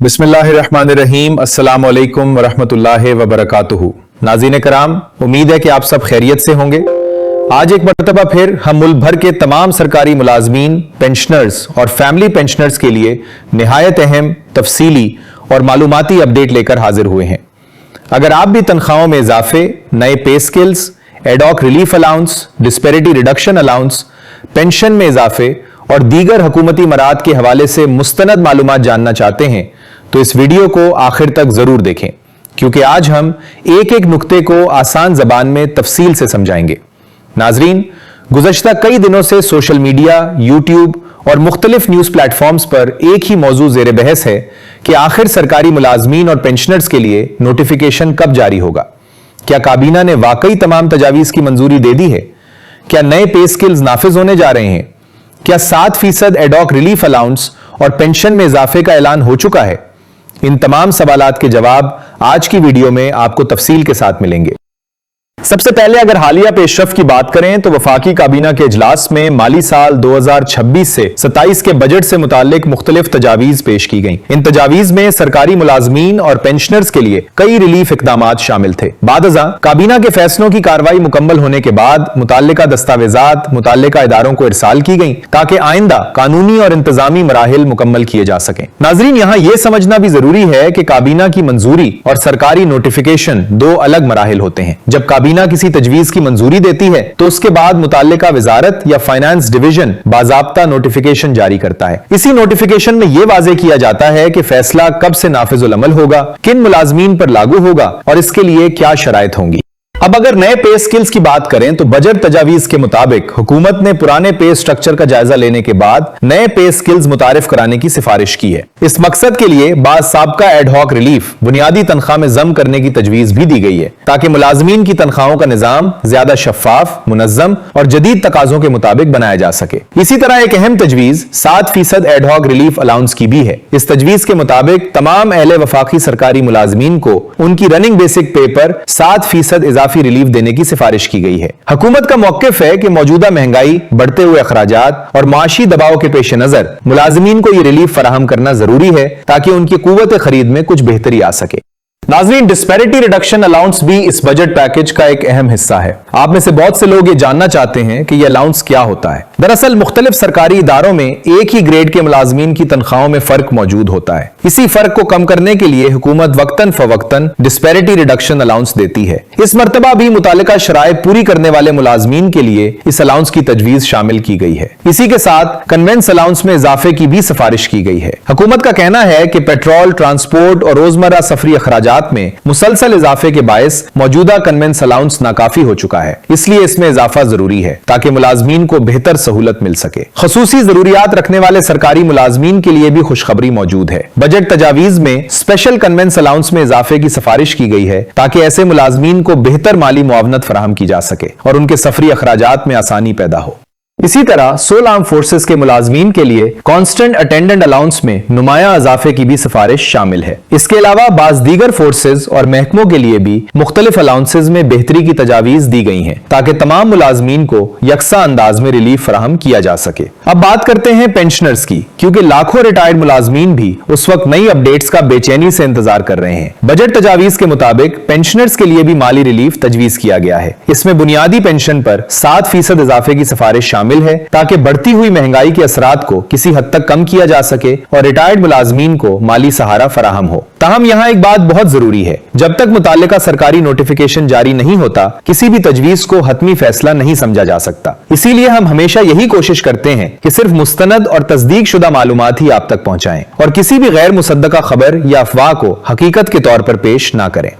बिस्मिल्लाहिर्रहमानिर्रहीम। अस्सलाम वालेकुम वरहमतुल्लाहि वबरकातुहू। नाज़रीन कराम, उम्मीद है कि आप सब खैरियत से होंगे। आज एक मरतबा फिर हम मुल्क भर के तमाम सरकारी मुलाजमीन, पेंशनर्स और फैमिली पेंशनर्स के लिए निहायत अहम, तफसीली और मालूमाती अपडेट लेकर हाजिर हुए हैं। अगर आप भी तनख्वाहों में इजाफे, नए पे skills, ad hoc relief allowance, disparity reduction allowance, pension में इजाफे और दीगर हुकूमती मराद के हवाले से मुस्तनद मालूमात जानना चाहते हैं तो इस वीडियो को आखिर तक जरूर देखें, क्योंकि आज हम एक एक नुक्ते को आसान जबान में तफसील से समझाएंगे। नाजरीन, गुज़श्ता कई दिनों से सोशल मीडिया, यूट्यूब और मुख्तलिफ न्यूज प्लेटफॉर्म्स पर एक ही मौजू ज़ेर बहस है कि आखिर सरकारी मुलाजमीन और पेंशनर्स के लिए नोटिफिकेशन कब जारी होगा। क्या काबीना ने वाकई तमाम तजावीज की मंजूरी दे दी है? क्या नए पे स्किल्स नाफिज होने जा रहे हैं? क्या 7% एडॉक रिलीफ अलाउंस और पेंशन में इजाफे का ऐलान हो चुका है? इन तमाम सवालात के जवाब आज की वीडियो में आपको तफसील के साथ मिलेंगे। सबसे पहले अगर हालिया पेशरफ की बात करें तो वफाकी काबीना के इजलास में माली साल 2026 से 27 के बजट से मुतालिक मुख्तलिफ तजावीज पेश की गईं। इन तजावीज में सरकारी मुलाजमीन और पेंशनर्स के लिए कई रिलीफ इकदामात शामिल थे। बादअज़ां काबीना के फैसलों की कार्रवाई मुकम्मल होने के बाद मुताल्लिका दस्तावेजात मुताल्लिका इदारों को इरसाल की गईं ताकि आइंदा कानूनी और इंतजामी मराहिल मुकम्मल किए जा सकें। नाजरीन, यहां यह समझना भी जरूरी है कि काबीना की मंजूरी और सरकारी नोटिफिकेशन दो अलग मराहिल होते हैं। जब काबीना किसी तजवीज की मंजूरी देती है तो उसके बाद मुताल्लिका वजारत या फाइनेंस डिवीजन बाज़ाब्ता नोटिफिकेशन जारी करता है। इसी नोटिफिकेशन में यह वाज़ेह किया जाता है कि फैसला कब से नाफिजुल अमल होगा, किन मुलाजमीन पर लागू होगा और इसके लिए क्या शराइत होंगी। अब अगर नए पे स्किल्स की बात करें तो बजट तजावीज के मुताबिक हुकूमत ने पुराने पे स्ट्रक्चर का जायजा लेने के बाद नए पे स्किल्स मुतारिफ कराने की सिफारिश की है। इस मकसद के लिए बाज़ साबका एडहॉक रिलीफ बुनियादी तनख्वाह में जम करने की तजवीज भी दी गई है ताकि मुलाजमीन की तनख्वाहों का निजाम ज्यादा शफाफ, मुनज्जम और जदीद तकाजों के मुताबिक बनाया जा सके। इसी तरह एक अहम तजवीज 7% एडहॉक रिलीफ अलाउंस की भी है। इस तजवीज के मुताबिक तमाम अहले वफाकी सरकारी मुलाजमीन को उनकी रनिंग बेसिक पे पर 7% इजाफी रिलीफ देने की सिफारिश की गई है। हुकूमत का मौकिफ है कि मौजूदा महंगाई, बढ़ते हुए अखराजात और माशी दबाव के पेश नजर मुलाजमीन को यह रिलीफ फराहम करना जरूरी है ताकि उनकी कुव्वत खरीद में कुछ बेहतरी आ सके। नाज़रीन, डिस्पैरिटी रिडक्शन अलाउंस भी इस बजट पैकेज का एक अहम हिस्सा है। आप में से बहुत से लोग ये जानना चाहते हैं कि यह अलाउंस क्या होता है। दरअसल मुख्तलिफ सरकारी इदारों में एक ही ग्रेड के मुलाजमीन की तनख्वाहों में फर्क मौजूद होता है। इसी फर्क को कम करने के लिए हुकूमत वक्तन फवक्तन डिस्पैरिटी रिडक्शन अलाउंस देती है। इस मरतबा भी मुतालिका शराइत पूरी करने वाले मुलाजमीन के लिए इस अलाउंस की तजवीज शामिल की गई है। इसी के साथ कन्वेंस अलाउंस में इजाफे की भी सिफारिश की गई है। हुकूमत का कहना है कि पेट्रोल, ट्रांसपोर्ट और रोजमर्रा सफरी अखराजात में मुसलसल इजाफे के बायस मौजूदा कन्वेंस अलाउंस नाकाफी हो चुका है। इसलिए इसमें इजाफा जरूरी है ताकि मुलाजमीन को बेहतर सहूलत मिल सके। खसूसी जरूरियात रखने वाले सरकारी मुलाजमीन के लिए भी खुशखबरी मौजूद है। बजट तजावीज में स्पेशल कन्वेंस अलाउंस में इजाफे की सिफारिश की गई है ताकि ऐसे मुलाजमीन को बेहतर माली मुआवनत फराहम की जा सके और उनके सफरी अखराजात में आसानी पैदा हो। इसी तरह सोल आर्म फोर्सेस के मुलाजमीन के लिए कांस्टेंट अटेंडेंट अलाउंस में नुमाया इजाफे की भी सिफारिश शामिल है। इसके अलावा बाज दीगर फोर्सेस और महकमों के लिए भी मुख्तलिफ अलाउंसेज में बेहतरी की तजावीज दी गई हैं ताकि तमाम मुलाजमीन को यकसा अंदाज में रिलीफ फराहम किया जा सके। अब बात करते हैं पेंशनर्स की, क्योंकि लाखों रिटायर्ड मुलाजमीन भी उस वक्त नई अपडेट्स का बेचैनी से इंतजार कर रहे हैं। बजट तजावीज के मुताबिक पेंशनर्स के लिए भी माली रिलीफ तजवीज किया गया है। इसमें बुनियादी पेंशन पर 7% इजाफे की सिफारिश शामिल है ताकि बढ़ती हुई महंगाई के असरात को किसी हद तक कम किया जा सके और रिटायर्ड मुलाजमीन को माली सहारा फराहम हो। ताहम यहां एक बात बहुत जरूरी है, जब तक मुताल्लिका सरकारी नोटिफिकेशन जारी नहीं होता किसी भी तजवीज को हतमी फैसला नहीं समझा जा सकता। इसीलिए हम हमेशा यही कोशिश करते हैं कि सिर्फ मुस्तनद और तस्दीक शुदा मालूमात ही आप तक पहुंचाएं और किसी भी गैर मुसद्दका खबर या अफवाह को हकीकत के तौर पर पेश ना करें।